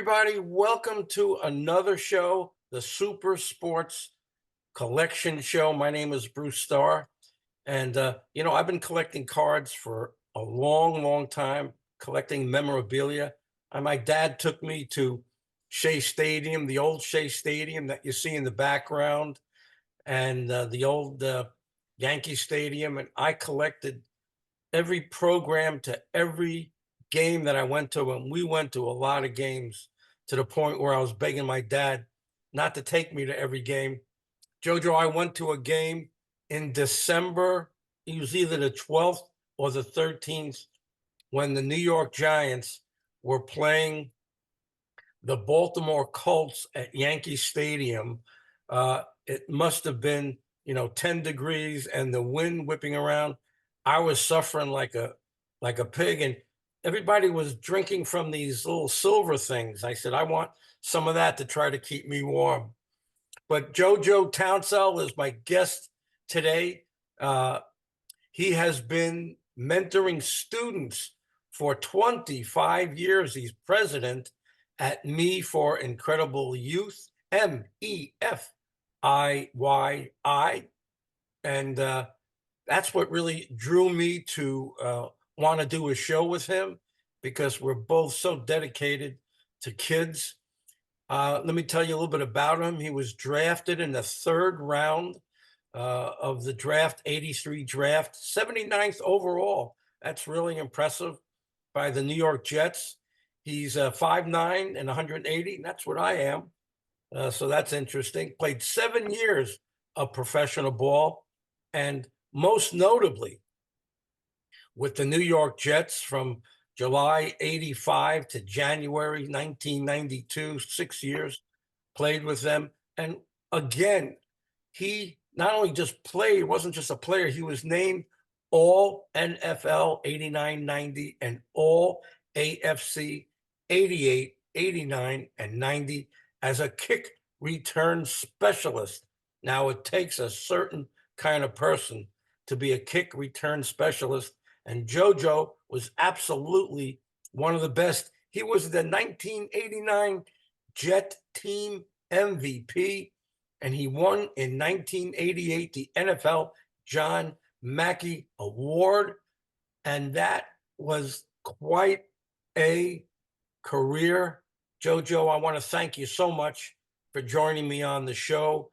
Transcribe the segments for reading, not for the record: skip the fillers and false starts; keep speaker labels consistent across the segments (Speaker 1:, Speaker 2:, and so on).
Speaker 1: everybody. Welcome to another show, the Super Sports Collection Show. My name is Bruce Starr. And, I've been collecting cards for a long, long time, collecting memorabilia. And my dad took me to Shea Stadium, the old Shea Stadium that you see in the background, and the old Yankee Stadium. And I collected every program to every game that I went to, and we went to a lot of games to the point where I was begging my dad not to take me to every game. JoJo, I went to a game in December. It was either the 12th or the 13th when the New York Giants were playing the Baltimore Colts at Yankee Stadium. It must have been, 10 degrees and the wind whipping around. I was suffering like a pig, and everybody was drinking from these little silver things. I said, I want some of that to try to keep me warm. But JoJo Townsell is my guest today. He has been mentoring students for 25 years. He's president at Me for Incredible Youth, MEFIYI. And that's what really drew me to want to do a show with him, because we're both so dedicated to kids. Let me tell you a little bit about him. He was drafted in the third round of the draft, 83 draft, 79th overall. That's really impressive, by the New York Jets. He's 5'9" and 180. And that's what I am. So that's interesting. Played 7 years of professional ball, and most notably with the New York Jets from July 85 to January 1992, 6 years, played with them. And again, he not only just played, wasn't just a player, he was named All NFL 89, 90 and All AFC 88, 89, and 90 as a kick return specialist. Now, it takes a certain kind of person to be a kick return specialist, and JoJo was absolutely one of the best. He was the 1989 Jet Team MVP, and he won in 1988 the NFL John Mackey Award. And that was quite a career. JoJo, I want to thank you so much for joining me on the show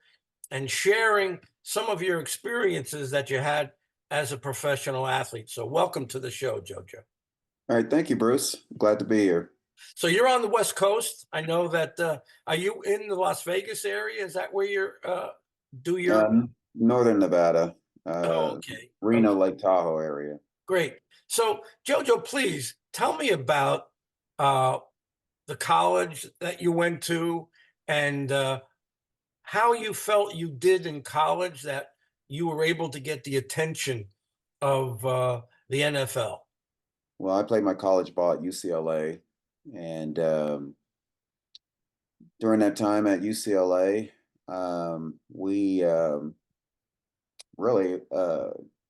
Speaker 1: and sharing some of your experiences that you had as a professional athlete. So welcome to the show, JoJo.
Speaker 2: All right, thank you, Bruce. Glad to be here.
Speaker 1: So you're on the West Coast. I know that. Are you in the Las Vegas area? Is that where you're do your?
Speaker 2: Northern Nevada,
Speaker 1: Oh, okay.
Speaker 2: Reno,
Speaker 1: Okay.
Speaker 2: Lake Tahoe area.
Speaker 1: Great. So JoJo, please tell me about the college that you went to, and how you felt you did in college, that you were able to get the attention of the NFL.
Speaker 2: Well, I played my college ball at UCLA, and during that time at UCLA, we really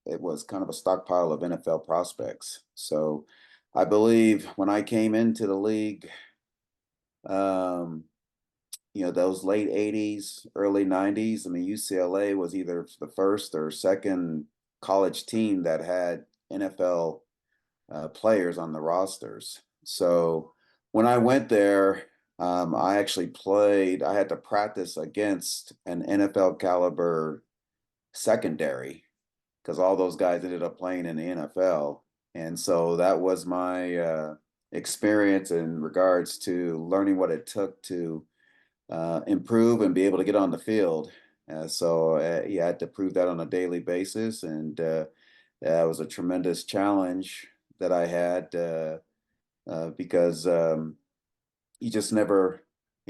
Speaker 2: it was kind of a stockpile of NFL prospects. So I believe when I came into the league, um, those late 80s, early 90s, I mean, UCLA was either the first or second college team that had NFL players on the rosters. So when I went there, I actually I had to practice against an NFL caliber secondary, because all those guys ended up playing in the NFL. And so that was my experience in regards to learning what it took to improve and be able to get on the field. You had to prove that on a daily basis, and that was a tremendous challenge that I had, because you just never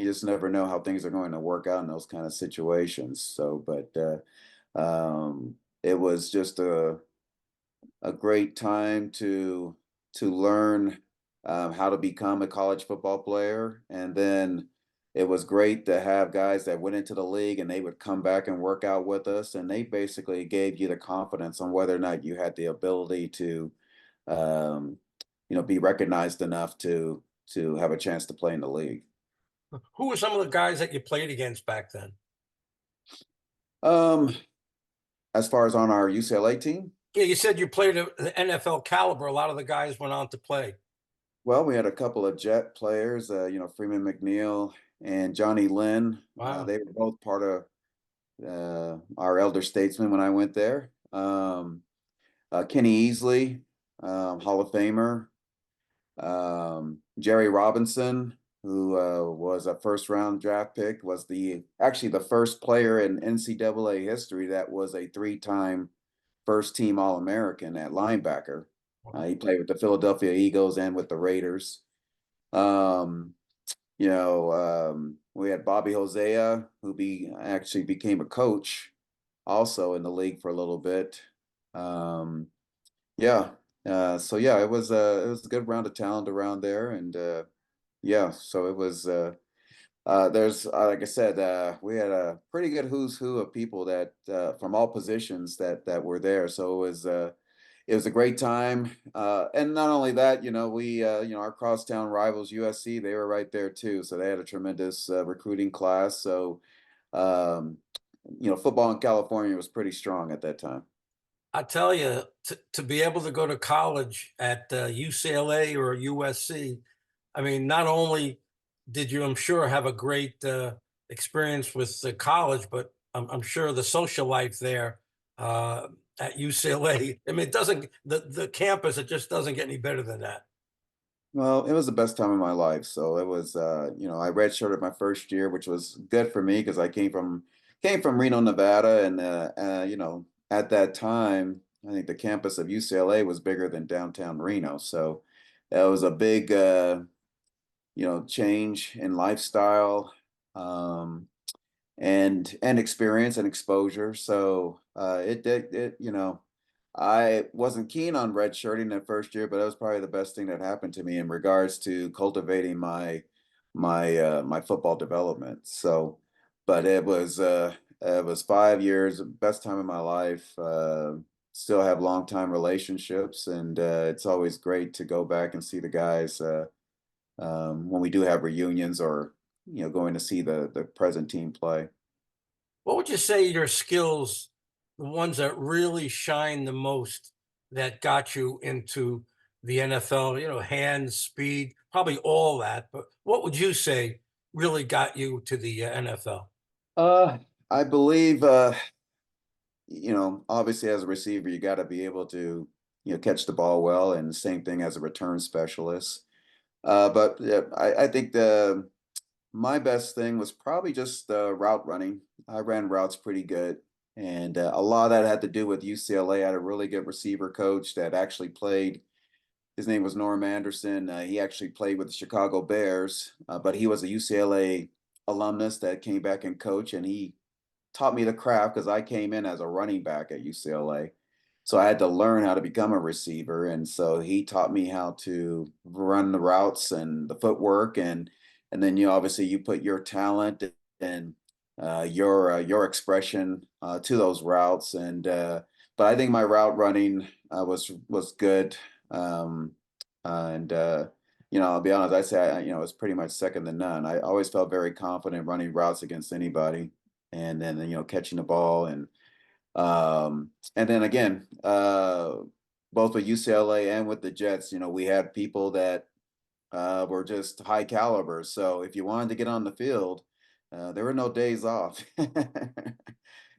Speaker 2: know how things are going to work out in those kind of situations. So, but it was just a great time to learn how to become a college football player. And then it was great to have guys that went into the league and they would come back and work out with us, and they basically gave you the confidence on whether or not you had the ability to be recognized enough to have a chance to play in the league.
Speaker 1: Who were some of the guys that you played against back then?
Speaker 2: Um, as far as on our UCLA team,
Speaker 1: Yeah, you said you played the NFL caliber. A lot of the guys went on to play.
Speaker 2: well, we had a couple of Jet players, Freeman McNeil and Johnny Lynn.
Speaker 1: Wow.
Speaker 2: They were both part of our elder statesmen when I went there. Kenny Easley, Hall of Famer. Jerry Robinson, who was a first round draft pick, was the actually the first player in NCAA history that was a three-time first team All American at linebacker.
Speaker 1: Wow.
Speaker 2: He played with the Philadelphia Eagles and with the Raiders. Um, we had Bobby Hosea, who actually became a coach also in the league for a little bit. Um, yeah. So yeah, it was a good round of talent around there, and yeah, so it was. There's like I said, we had a pretty good who's who of people that from all positions that were there. So it was a great time, and not only that, our crosstown rivals USC, they were right there too. So they had a tremendous recruiting class. So um, football in California was pretty strong at that time.
Speaker 1: I tell you, to be able to go to college at UCLA or USC, I mean, not only did you, I'm sure, have a great experience with the college, but I'm sure the social life there at UCLA. I mean, it doesn't the campus. It just doesn't get any better than that.
Speaker 2: Well, it was the best time of my life. So it was, I redshirted my first year, which was good for me because I came from Reno, Nevada, and at that time, I think the campus of UCLA was bigger than downtown Reno. So that was a big, change in lifestyle. Um, and experience and exposure. So it did it. I wasn't keen on redshirting that first year, but that was probably the best thing that happened to me in regards to cultivating my football development. So, but it was 5 years, best time of my life. Still have long time relationships, and it's always great to go back and see the guys when we do have reunions or going to see the present team play.
Speaker 1: What would you say your skills, the ones that really shine the most, that got you into the NFL? You know, hands, speed, probably all that. But what would you say really got you to the NFL?
Speaker 2: Uh, I believe, obviously as a receiver, you got to be able to, catch the ball well, and the same thing as a return specialist. But yeah, I think my best thing was probably just route running. I ran routes pretty good, and a lot of that had to do with UCLA. I had a really good receiver coach that actually played. His name was Norm Anderson. He actually played with the Chicago Bears, but he was a UCLA alumnus that came back and coach, and he taught me the craft because I came in as a running back at UCLA. So I had to learn how to become a receiver. And so he taught me how to run the routes and the footwork, and then obviously you put your talent and your expression to those routes. And but I think my route running was good. Um, and I'll be honest, I say it was pretty much second to none. I always felt very confident running routes against anybody, and then catching the ball, and then again, both with UCLA and with the Jets, we had people that were just high caliber. So if you wanted to get on the field, there were no days off.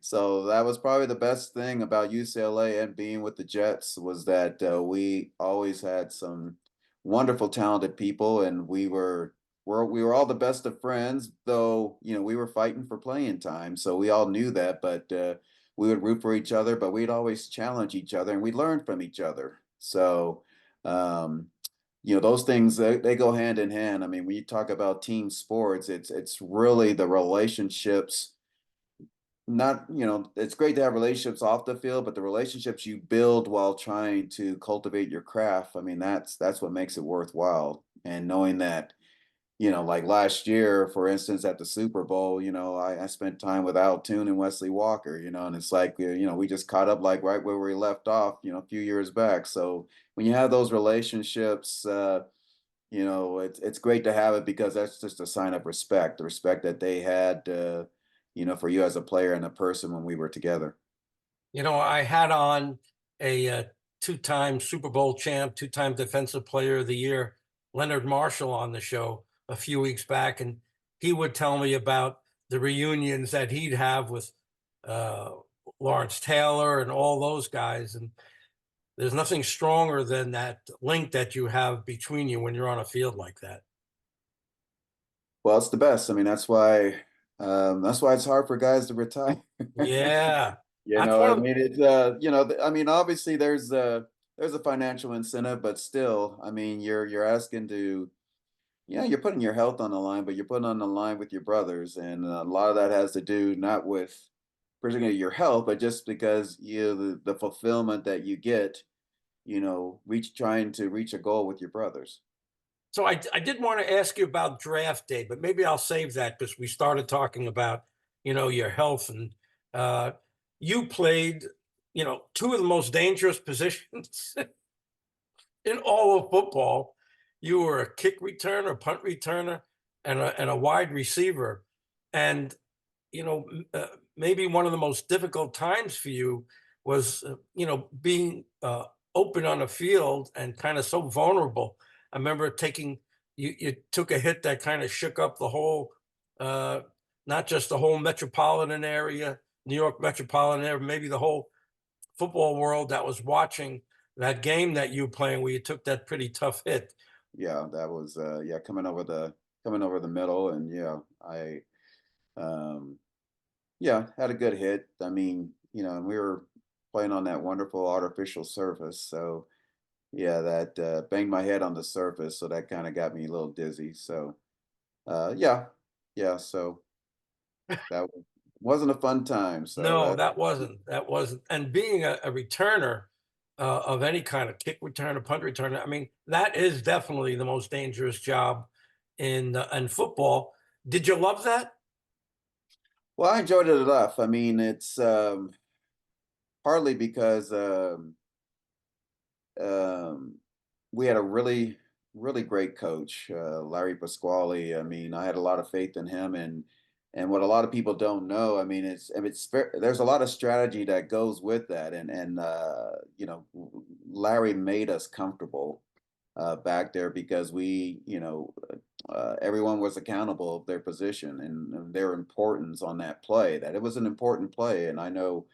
Speaker 2: So that was probably the best thing about UCLA and being with the Jets, was that we always had some wonderful, talented people, and we were all the best of friends. Though we were fighting for playing time, so we all knew that. But we would root for each other, but we'd always challenge each other, and we learned from each other. So um, those things, they go hand in hand. I mean, when you talk about team sports, it's really the relationships. Not, it's great to have relationships off the field, but the relationships you build while trying to cultivate your craft, I mean, that's what makes it worthwhile. And knowing that, like last year, for instance, at the Super Bowl, I spent time with Al Toon and Wesley Walker, and it's like, we just caught up like right where we left off, a few years back. So when you have those relationships, it's great to have it because that's just a sign of respect, the respect that they had, for you as a player and a person when we were together.
Speaker 1: I had on a two-time Super Bowl champ, two-time Defensive Player of the Year, Leonard Marshall, on the show a few weeks back, and he would tell me about the reunions that he'd have with uh, Lawrence Taylor and all those guys. And there's nothing stronger than that link that you have between you when you're on a field like that.
Speaker 2: Well, it's the best. I mean, that's why it's hard for guys to retire.
Speaker 1: Yeah, that's one
Speaker 2: I
Speaker 1: of
Speaker 2: mean, I mean, obviously there's a financial incentive, but still, I mean, you're asking to, you're putting your health on the line, but you're putting on the line with your brothers, and a lot of that has to do not with particularly your health, but just because the fulfillment that you get, trying to reach a goal with your brothers.
Speaker 1: So I did want to ask you about draft day, but maybe I'll save that because we started talking about, your health, and uh, you played, two of the most dangerous positions in all of football. You were a kick returner, punt returner, and a wide receiver. And maybe one of the most difficult times for you was, being open on the field and kind of so vulnerable. I remember you took a hit that kind of shook up the whole, uh, not just the whole metropolitan area, New York metropolitan area, maybe the whole football world that was watching that game that you were playing, where you took that pretty tough hit.
Speaker 2: Yeah, that was coming over the middle, and um had a good hit. I mean, and we were playing on that wonderful artificial surface, so yeah, that banged my head on the surface, so that kind of got me a little dizzy. So yeah, so wasn't a fun time. So
Speaker 1: No,
Speaker 2: that
Speaker 1: that wasn't. And being a returner of any kind, of kick returner, punt returner, I mean, that is definitely the most dangerous job in football. Did you love that?
Speaker 2: well, I enjoyed it enough. I mean, it's partly because um, we had a really, really great coach, Larry Pasquale. I mean, I had a lot of faith in him, and what a lot of people don't know, there's a lot of strategy that goes with that, and Larry made us comfortable back there because everyone was accountable of their position and their importance on that play. That it was an important play, and I know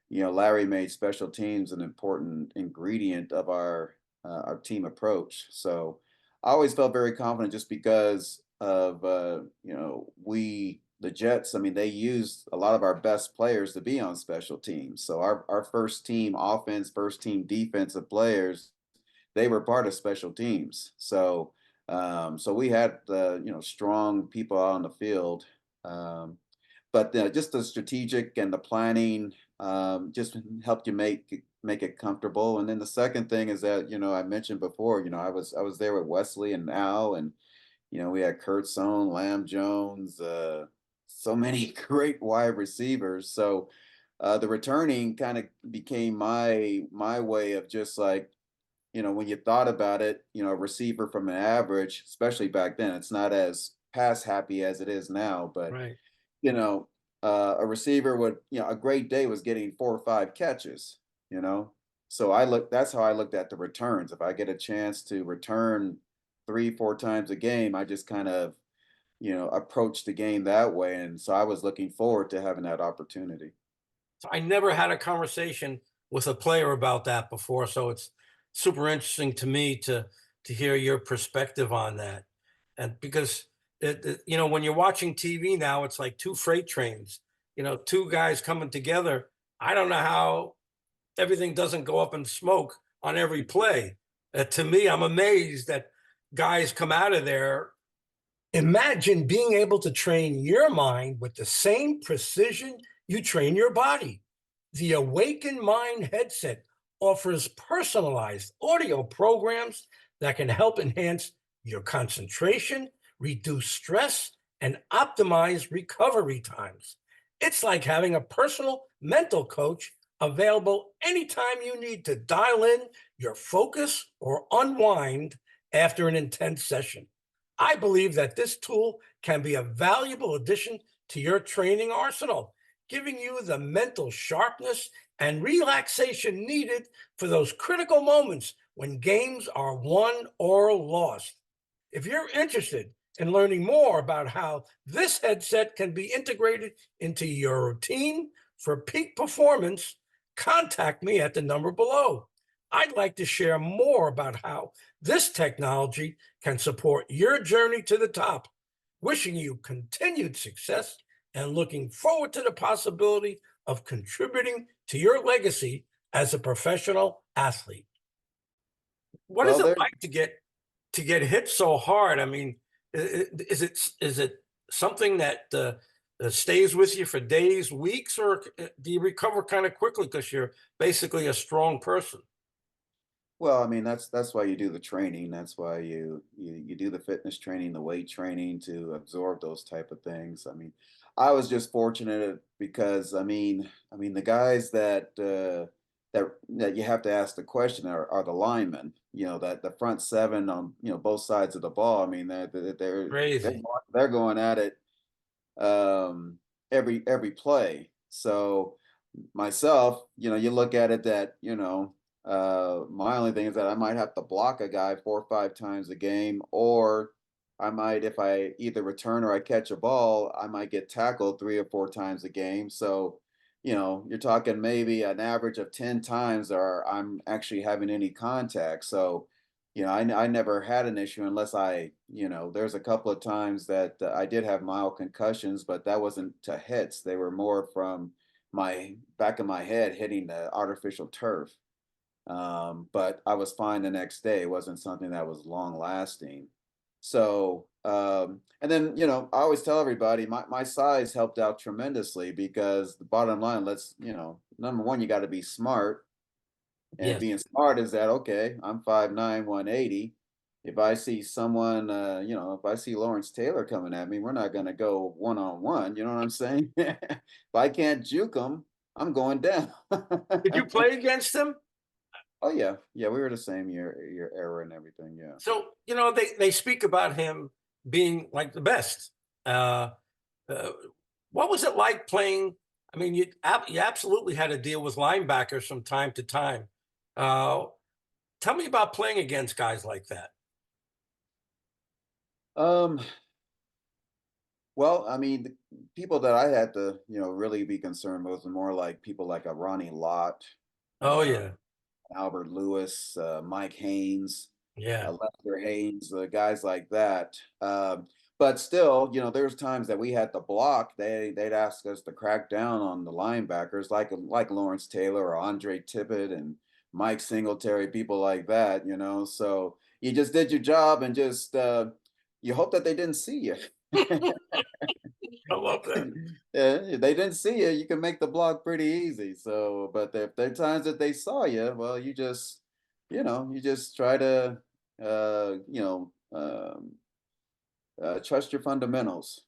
Speaker 2: Larry made special teams an important ingredient of our team approach. So I always felt very confident just because of the Jets. I mean, they used a lot of our best players to be on special teams. So our first team offense, first team defensive players, they were part of special teams. So we had strong people out on the field. But just the strategic and the planning just helped you make it comfortable. And then the second thing is that I mentioned before, I was there with Wesley and Al, and we had Kurt Sohn, Lamb Jones, so many great wide receivers. So the returning kind of became my way of just like when you thought about it, a receiver from an average, especially back then, it's not as pass happy as it is now, but
Speaker 1: Right.
Speaker 2: you know, a receiver would, a great day was getting 4 or 5 catches, you know. That's how I looked at the returns. If I get a chance to return 3, 4 times a game, I just kind of, approach the game that way. And so I was looking forward to having that opportunity.
Speaker 1: So I never had a conversation with a player about that before, so it's super interesting to me to hear your perspective on that. And because when you're watching TV now, it's like two freight trains. Two guys coming together. I don't know how everything doesn't go up in smoke on every play. To me, I'm amazed that guys come out of there. Imagine being able to train your mind with the same precision you train your body. The Awaken Mind headset offers personalized audio programs that can help enhance your concentration, reduce stress, and optimize recovery times. It's like having a personal mental coach available anytime you need to dial in your focus or unwind after an intense session. I believe that this tool can be a valuable addition to your training arsenal, giving you the mental sharpness and relaxation needed for those critical moments when games are won or lost. If you're interested in learning more about how this headset can be integrated into your routine for peak performance, contact me at the number below. I'd like to share more about how this technology can support your journey to the top. Wishing you continued success and looking forward to the possibility of contributing to your legacy as a professional athlete. What is
Speaker 2: Well,
Speaker 1: it
Speaker 2: there.
Speaker 1: like to get hit so hard? I mean, is it something that stays with you for days, weeks, or do you recover kind of quickly because you're basically a strong person?
Speaker 2: Well, I mean, that's why you do the training. That's why you do the fitness training, the weight training to absorb those type of things. I mean, I was just fortunate because I mean the guys that you have to ask the question are the linemen. You know, that the front seven on both sides of the ball. I mean, they're
Speaker 1: Crazy.
Speaker 2: they're going at it every play. So myself, you look at it that, my only thing is that I might have to block a guy 4 or 5 times a game, or I might, if I either return or I catch a ball, I might get tackled 3 or 4 times a game. So, you're talking maybe an average of 10 times or I'm actually having any contact. So, I never had an issue unless there's a couple of times that I did have mild concussions, but that wasn't to hits. They were more from my back of my head hitting the artificial turf. But I was fine the next day. It wasn't something that was long lasting. So, and then, I always tell everybody my size helped out tremendously because the bottom line, number one, you got to be smart. And
Speaker 1: Yes.
Speaker 2: being smart is that, okay, I'm 5'9", 180. If I see someone, if I see Lawrence Taylor coming at me, we're not going to go one on one. You know what I'm saying? If I can't juke him, I'm going down.
Speaker 1: Did you play against him?
Speaker 2: Oh yeah, yeah, we were the same year era and everything. Yeah.
Speaker 1: So, they speak about him being like the best. Uh, uh, what was it like playing? I mean, you absolutely had to deal with linebackers from time to time. Uh, Tell me about playing against guys like that.
Speaker 2: Um. Well, I mean, the people that I had to, really be concerned with were more like people like a Ronnie Lott,
Speaker 1: Oh
Speaker 2: uh,
Speaker 1: yeah,
Speaker 2: Albert Lewis, Mike Haynes,
Speaker 1: yeah.
Speaker 2: Lester Haynes, guys like that. But still, there's times that we had to block. They'd ask us to crack down on the linebackers, like Lawrence Taylor or Andre Tippett and Mike Singletary, people like that. So you just did your job and just you hope that they didn't see you.
Speaker 1: I love that.
Speaker 2: Yeah, if they didn't see you, you can make the block pretty easy. So, but if there are times that they saw you, well, you just try to, uh, you know, um, trust your fundamentals.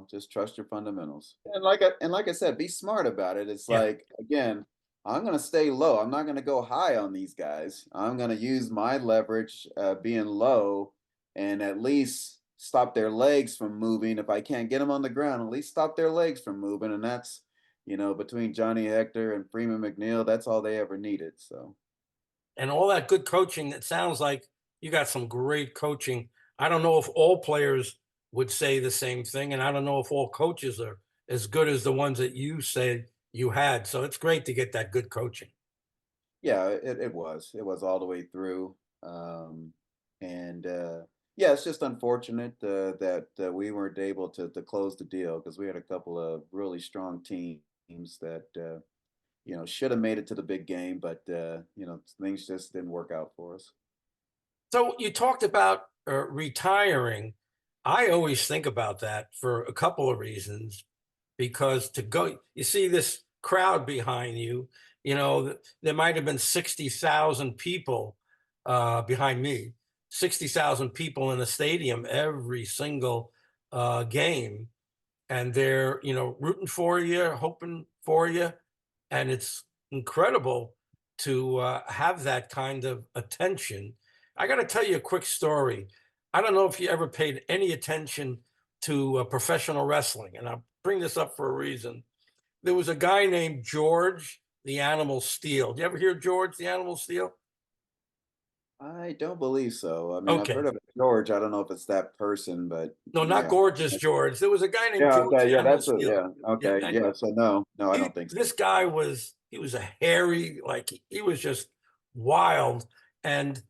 Speaker 2: Just trust your fundamentals. And like I said, be smart about it. It's
Speaker 1: Yeah.
Speaker 2: like again, I'm gonna stay low. I'm not gonna go high on these guys. I'm gonna use my leverage, being low, and at least stop their legs from moving. If I can't get them on the ground, at least stop their legs from moving. And that's, between Johnny Hector and Freeman McNeil, that's all they ever needed. So.
Speaker 1: And all that good coaching, it sounds like you got some great coaching. I don't know if all players would say the same thing, and I don't know if all coaches are as good as the ones that you said you had. So it's great to get that good coaching.
Speaker 2: Yeah, it was all the way through. And yeah, it's just unfortunate that we weren't able to close the deal because we had a couple of really strong teams that should have made it to the big game, but things just didn't work out for us.
Speaker 1: So you talked about retiring. I always think about that for a couple of reasons. Because to go, you see this crowd behind you. There might have been 60,000 people behind me, 60,000 people in the stadium every single game, and they're rooting for you, hoping for you, and it's incredible to have that kind of attention. I got to tell you a quick story. I don't know if you ever paid any attention to professional wrestling, and I'll bring this up for a reason. There was a guy named George the Animal Steel. Do you ever hear George the Animal Steel?
Speaker 2: I don't believe so. I mean, I've heard
Speaker 1: Okay.
Speaker 2: of George. I don't know if it's that person, but
Speaker 1: No, not
Speaker 2: yeah.
Speaker 1: gorgeous George. There was a guy named
Speaker 2: Yeah,
Speaker 1: George
Speaker 2: okay,
Speaker 1: the
Speaker 2: yeah,
Speaker 1: Animal
Speaker 2: that's a
Speaker 1: Steel.
Speaker 2: yeah,
Speaker 1: Yeah,
Speaker 2: okay,
Speaker 1: and
Speaker 2: yeah, so no, I don't think so.
Speaker 1: this guy was he was a hairy, like he was just wild. And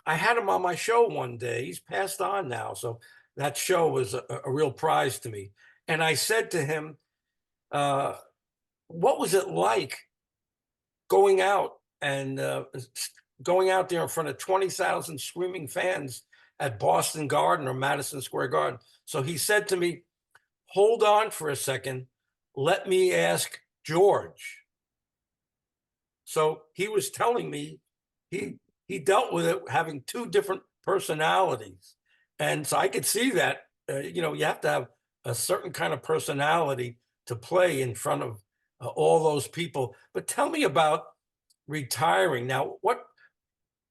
Speaker 1: I had him on my show one day. He's passed on now, so that show was a real prize to me. And I said to him, uh, "What was it like going out and going out there in front of 20,000 screaming fans at Boston Garden or Madison Square Garden?" So he said to me, "Hold on for a second. Let me ask George." So he was telling me he he dealt with it having two different personalities, and so I could see that you have to have a certain kind of personality to play in front of all those people. But tell me about retiring now.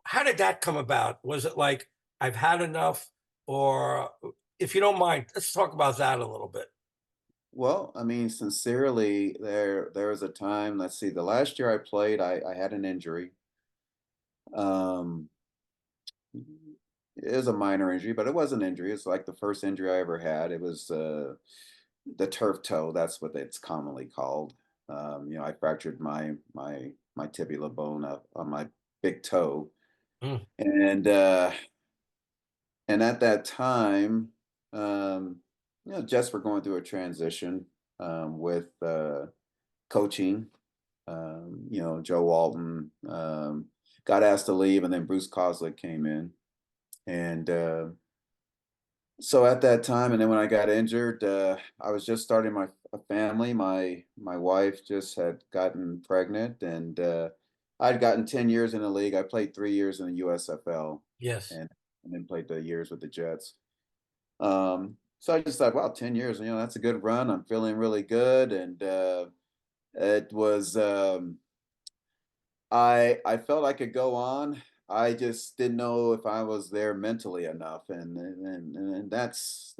Speaker 1: How did that come about? Was it like I've had enough, or if you don't mind, let's talk about that a little bit.
Speaker 2: Well, I mean, sincerely, there was a time, let's see, the last year I played, I had an injury. Um, it was a minor injury, but it was an injury. It's like the first injury I ever had. It was the turf toe. That's what it's commonly called. I fractured my tibia bone up on my big toe,
Speaker 1: Mm,
Speaker 2: and at that time, Jets were going through a transition with coaching. Joe Walton got asked to leave, and then Bruce Kozlik came in, and so at that time, and then when I got injured, I was just starting my a family. My wife just had gotten pregnant, and I'd gotten 10 years in the league. I played 3 years in the USFL,
Speaker 1: yes.
Speaker 2: and then played the years with the Jets. So I just thought, wow, 10 years, that's a good run. I'm feeling really good, and it was. I felt I could go on. I just didn't know if I was there mentally enough, and that's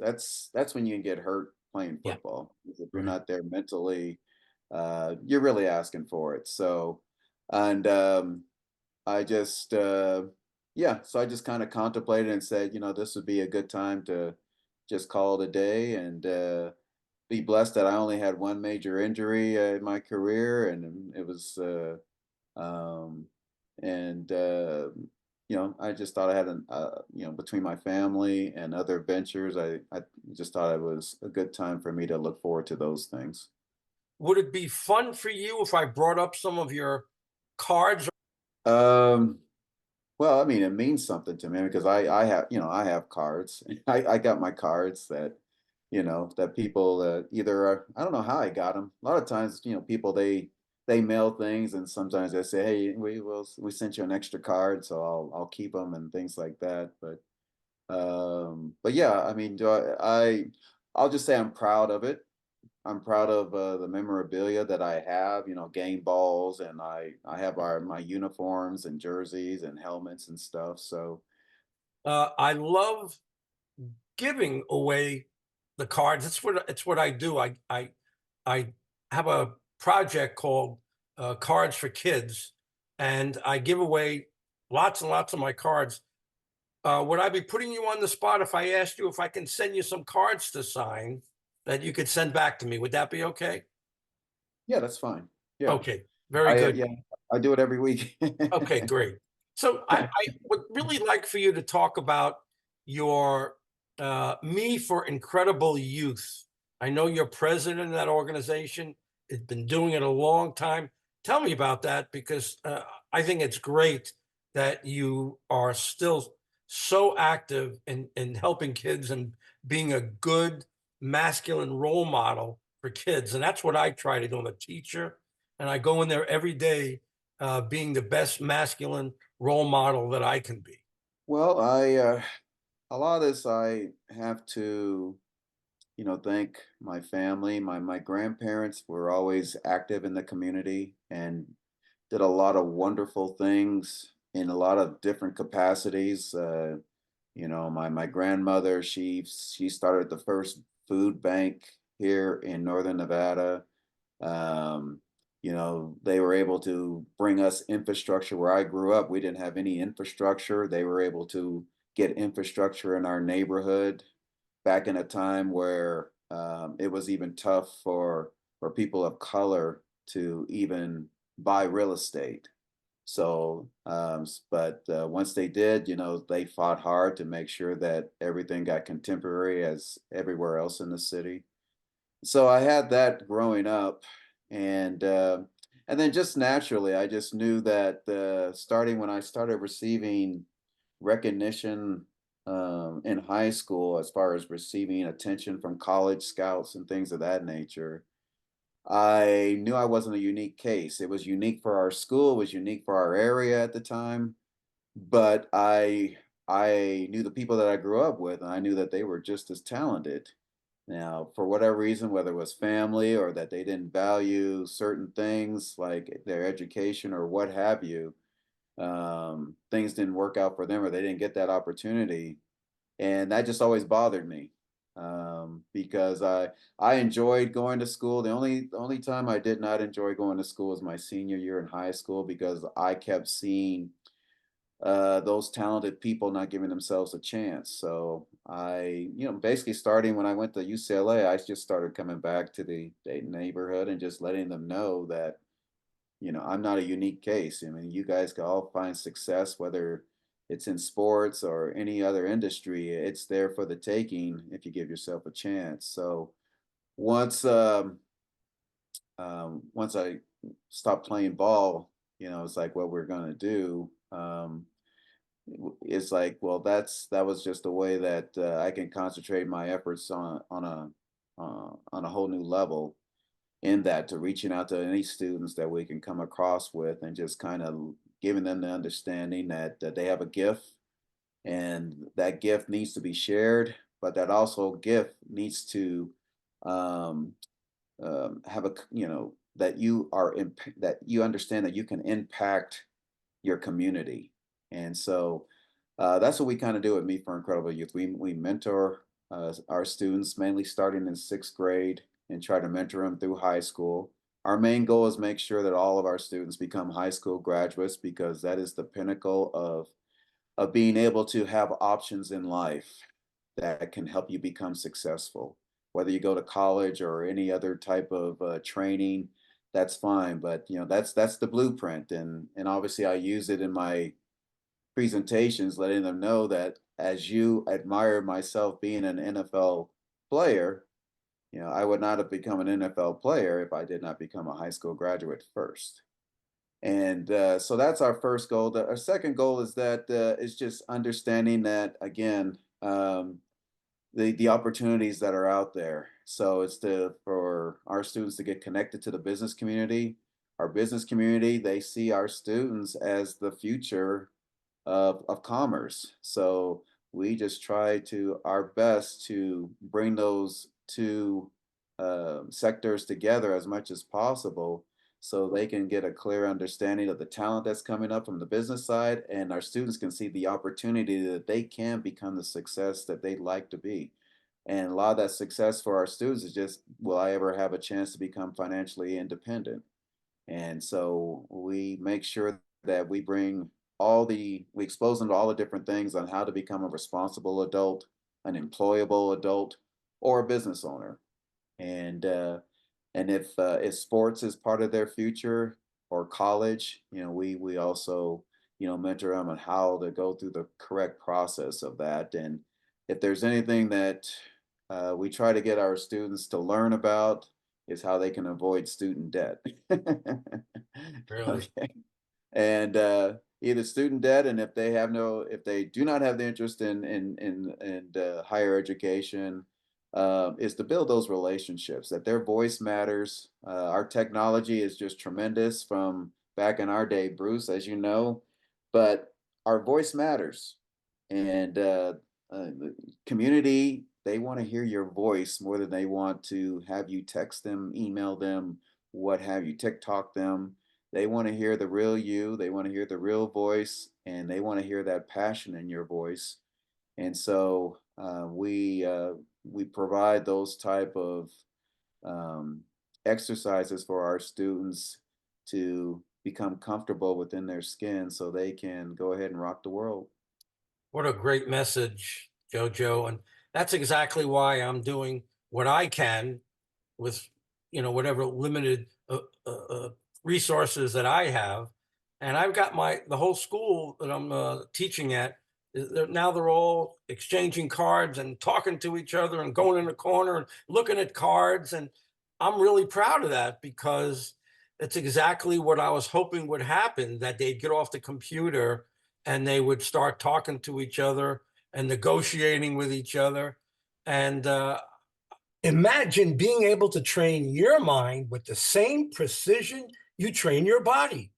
Speaker 2: when you can get hurt playing
Speaker 1: Yeah.
Speaker 2: football. Because if you're
Speaker 1: Right.
Speaker 2: not there mentally, you're really asking for it. So, and I just yeah, so I just kind of contemplated and said, this would be a good time to just call it a day and be blessed that I only had one major injury in my career, and it was. Um, and I just thought I had between my family and other ventures, I just thought it was a good time for me to look forward to those things.
Speaker 1: Would it be fun for you if I brought up some of your cards?
Speaker 2: Um, well, I mean, it means something to me because I have cards. I got my cards that people either I don't know how I got them. A lot of times, people they mail things, and sometimes they say, "Hey, we sent you an extra card, so I'll keep them," and things like that. But yeah, I mean, I'll just say I'm proud of it. I'm proud of the memorabilia that I have. Game balls, and I have my uniforms and jerseys and helmets and stuff. So
Speaker 1: I love giving away the cards. It's what I do. I have a project called Cards for Kids, and I give away lots and lots of my cards. Would I be putting you on the spot if I asked you if I can send you some cards to sign that you could send back to me? Would that be okay?
Speaker 2: yeah, that's fine. Yeah,
Speaker 1: Okay, very good.
Speaker 2: yeah, I do it every week.
Speaker 1: Okay, great. So I would really like for you to talk about your Me for Incredible Youth. I know you're president of that organization. It's been doing it a long time. Tell me about that because I think it's great that you are still so active in helping kids and being a good masculine role model for kids. And that's what I try to do. I'm a teacher, and I go in there every day being the best masculine role model that I can be.
Speaker 2: Well, a lot of this I have to, thank my family. My grandparents were always active in the community and did a lot of wonderful things. in a lot of different capacities. My grandmother, she started the first food bank here in northern Nevada. Um, they were able to bring us infrastructure where I grew up. We didn't have any infrastructure. They were able to get infrastructure in our neighborhood back in a time where it was even tough for people of color to even buy real estate. So, but once they did, they fought hard to make sure that everything got contemporary as everywhere else in the city. So I had that growing up, and and then just naturally, I just knew that starting when I started receiving recognition in high school, as far as receiving attention from college scouts and things of that nature, I knew I wasn't a unique case. It was unique for our school, it was unique for our area at the time, but I knew the people that I grew up with, and I knew that they were just as talented. Now, for whatever reason, whether it was family or that they didn't value certain things like their education or what have you, things didn't work out for them or they didn't get that opportunity, and that just always bothered me because I enjoyed going to school. The only time I did not enjoy going to school was my senior year in high school because I kept seeing those talented people not giving themselves a chance. So basically starting when I went to UCLA, I just started coming back to the Dayton neighborhood and just letting them know that I'm not a unique case. I mean, you guys can all find success, whether it's in sports or any other industry. It's there for the taking if you give yourself a chance. So once once I stopped playing ball, it's like what we're gonna do. It's like, well, that was just a way that I can concentrate my efforts on a whole new level in that to reaching out to any students that we can come across with and just kind of giving them the understanding that they have a gift and that gift needs to be shared, but that also gift needs to um, have that that you understand that you can impact your community. And so that's what we kind of do at Me for Incredible Youth. We mentor our students mainly starting in sixth grade and try to mentor them through high school. Our main goal is make sure that all of our students become high school graduates because that is the pinnacle of being able to have options in life that can help you become successful. Whether you go to college or any other type of training, that's fine. But that's the blueprint, and obviously I use it in my presentations, letting them know that as you admire myself being an NFL player, I would not have become an NFL player if I did not become a high school graduate first. And so that's our first goal. Our second goal is that is just understanding that again, the opportunities that are out there. So it's for our students to get connected to the business community. Our business community, they see our students as the future of commerce. So we just try to our best to bring those two sectors together as much as possible so they can get a clear understanding of the talent that's coming up from the business side and our students can see the opportunity that they can become the success that they'd like to be. And a lot of that success for our students is just, will I ever have a chance to become financially independent? And so we make sure that we expose them to all the different things on how to become a responsible adult, an employable adult, or a business owner. And if sports is part of their future or college, we also mentor them on how to go through the correct process of that. And if there's anything that we try to get our students to learn about is how they can avoid student debt.
Speaker 1: Really?
Speaker 2: Okay. And either student debt, and if they do not have the interest in higher education, is to build those relationships. That their voice matters. Our technology is just tremendous from back in our day, Bruce, as you know, but our voice matters, and the community they want to hear your voice more than they want to have you text them, email them, what have you, TikTok them. They want to hear the real you. They want to hear the real voice, and they want to hear that passion in your voice. And so we provide those type of um, exercises for our students to become comfortable within their skin, so they can go ahead and rock the world.
Speaker 1: What a great message, JoJo. And that's exactly why I'm doing what I can with, whatever limited resources that I have. And I've got the whole school that I'm teaching at. Now they're all exchanging cards and talking to each other and going in the corner and looking at cards. And I'm really proud of that because it's exactly what I was hoping would happen, that they'd get off the computer and they would start talking to each other and negotiating with each other. And imagine being able to train your mind with the same precision you train your body.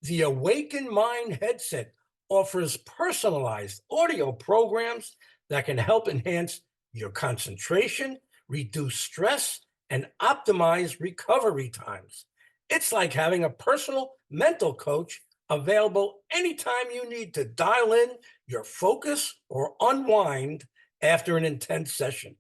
Speaker 1: The Awaken Mind headset offers personalized audio programs that can help enhance your concentration, reduce stress, and optimize recovery times. It's like having a personal mental coach available anytime you need to dial in your focus or unwind after an intense session.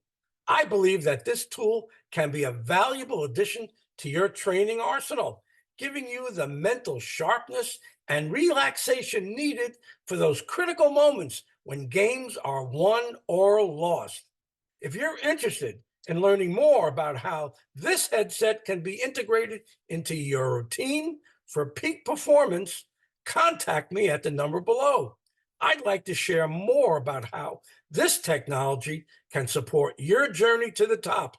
Speaker 1: I believe that this tool can be a valuable addition to your training arsenal, giving you the mental sharpness and relaxation needed for those critical moments when games are won or lost. If you're interested in learning more about how this headset can be integrated into your routine for peak performance, contact me at the number below. I'd like to share more about how this technology can support your journey to the top.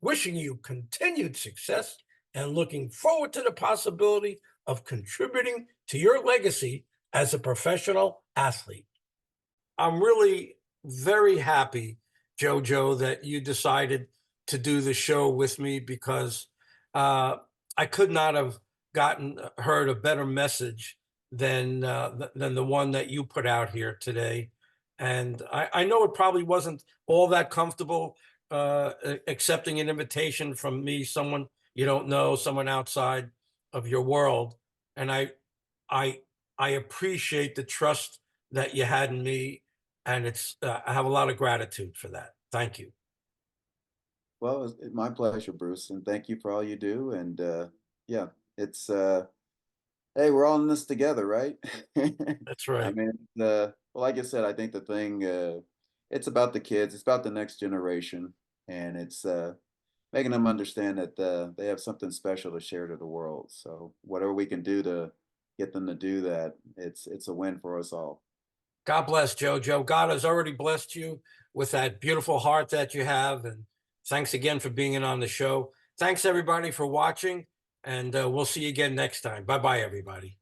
Speaker 1: Wishing you continued success and looking forward to the possibility of contributing to your legacy as a professional athlete. I'm really very happy, JoJo, that you decided to do the show with me because uh, I could not have heard a better message than the one that you put out here today. And I know it probably wasn't all that comfortable accepting an invitation from me, someone you don't know, someone outside of your world. And I I appreciate the trust that you had in me, and I have a lot of gratitude for that. Thank you.
Speaker 2: Well, it's my pleasure, Bruce, and thank you for all you do. And yeah, it's hey, we're all in this together, right?
Speaker 1: That's
Speaker 2: I
Speaker 1: right.
Speaker 2: mean, well, like I said, I think the thing, it's about the kids, it's about the next generation, and it's making them understand that they have something special to share to the world. So whatever we can do to get them to do that, it's a win for us all.
Speaker 1: God bless, JoJo. God has already blessed you with that beautiful heart that you have, and thanks again for being in on the show. Thanks everybody for watching, and we'll see you again next time. Bye bye, everybody.